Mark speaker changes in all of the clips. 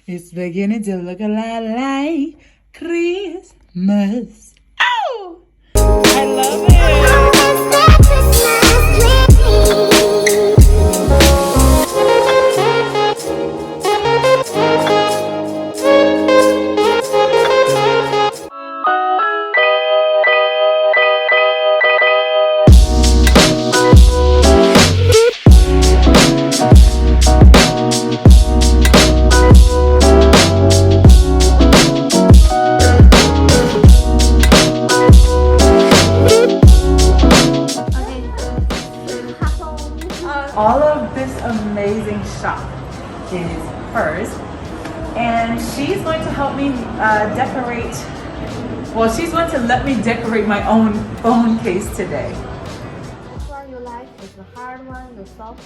Speaker 1: It's beginning to look a lot like Christmas. Oh! I love it! All of this amazing shop is hers, and she's going to help me decorate. Well, she's going to let me decorate my own phone case today.
Speaker 2: Which one you like? Is the hard one, the soft?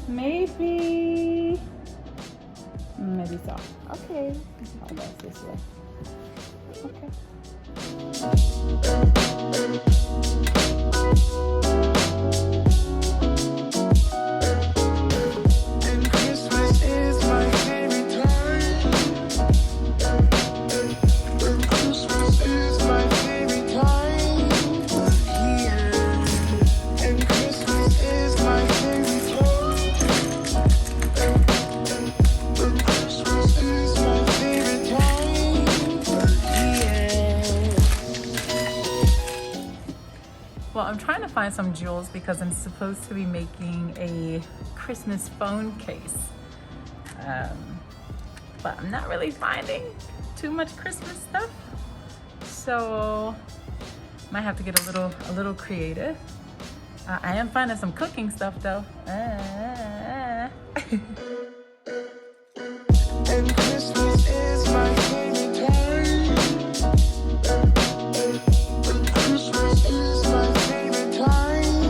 Speaker 1: Maybe soft.
Speaker 2: Okay.
Speaker 1: Oh, that's this way. Okay. Well, I'm trying to find some jewels because I'm supposed to be making a Christmas phone case. But I'm not really finding too much Christmas stuff. So might have to get a little creative. I am finding some cooking stuff though.
Speaker 3: And Christmas is my favorite time. Christmas is my favorite time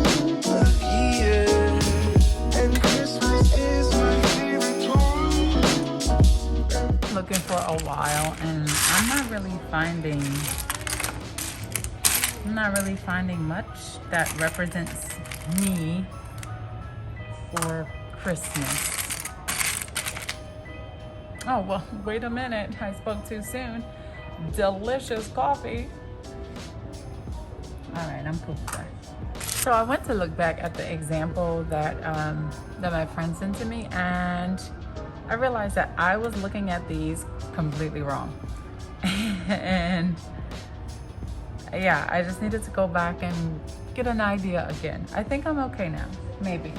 Speaker 3: of year. And Christmas is my favorite time.
Speaker 1: Looking for a while, and I'm not really finding much that represents me for Christmas. Oh, well, wait a minute. I spoke too soon. Delicious coffee. All right, I'm cool with that. So I went to look back at the example that that my friend sent to me, and I realized that I was looking at these completely wrong. And yeah, I just needed to go back and get an idea again. I think I'm okay now, maybe.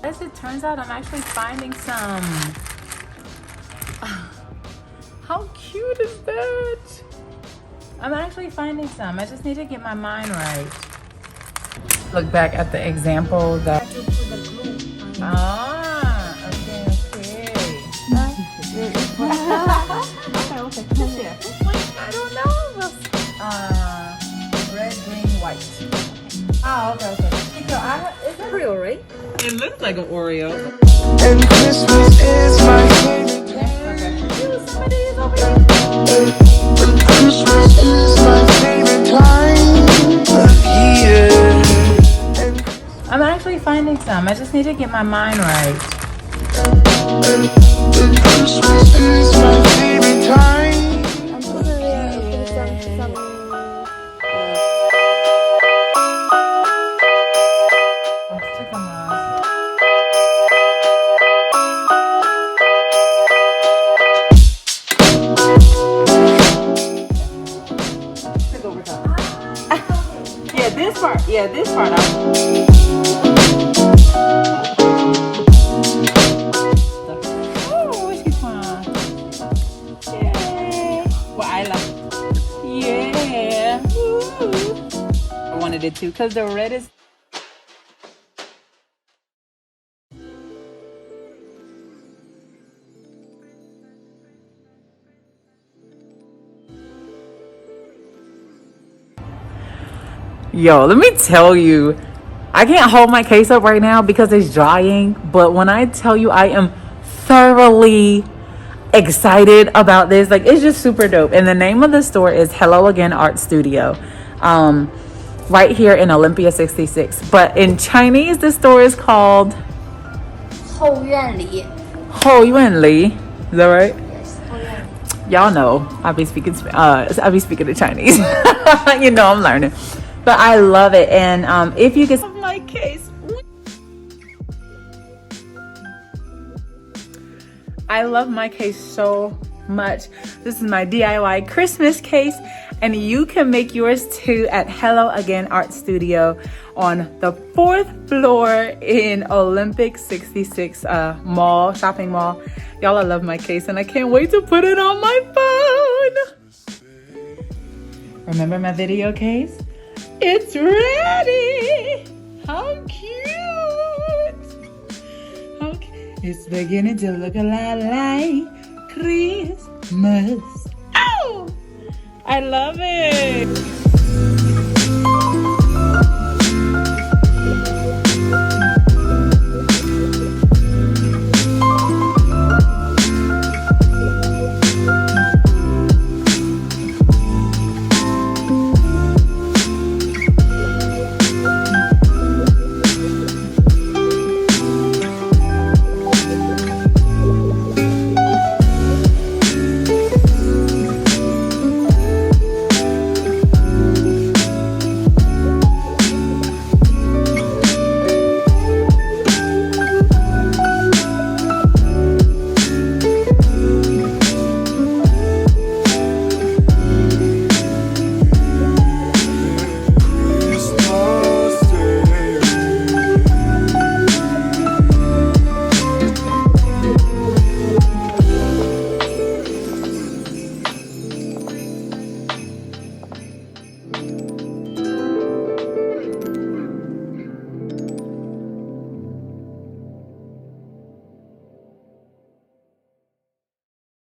Speaker 1: As it turns out, I'm actually finding some. How cute is that? I'm actually finding some. I just need to get my mind right. Look back at the example that. Ah, okay. Okay. I don't know. Red, green, white. Ah, okay. So is it real, right? It looks like an Oreo.
Speaker 3: And Christmas is my favorite time.
Speaker 1: Okay. Somebody is over here.
Speaker 3: And Christmas is my favorite time of year.
Speaker 1: I'm actually finding some. I just need to get my mind right.
Speaker 3: And Christmas is my favorite time.
Speaker 2: I'm putting some
Speaker 1: Yeah, this part out. Oh, where's she from? Yay. Well, I love. Yeah. Woo. I wanted it too, because the red is. Yo, let me tell you, I can't hold my case up right now because it's drying, but when I tell you I am thoroughly excited about this. Like, it's just super dope. And the name of the store is Hello Again Art Studio, right here in Olympia 66. But in Chinese, the store is called
Speaker 2: 后院里
Speaker 1: 𝗧𝗦𝗦𝗘𝗟. Is that right?
Speaker 2: Yes, 后院里
Speaker 1: Y'all know I be speaking the Chinese. You know I'm learning. But I love it. And if you could my case. I love my case so much. This is my DIY Christmas case, and you can make yours too at Hello Again Art Studio on the 4th floor in Olympic 66 shopping mall. Y'all, I love my case, and I can't wait to put it on my phone. Remember my video case? It's ready. How cute. Okay. It's beginning to look a lot like Christmas. Oh, I love it.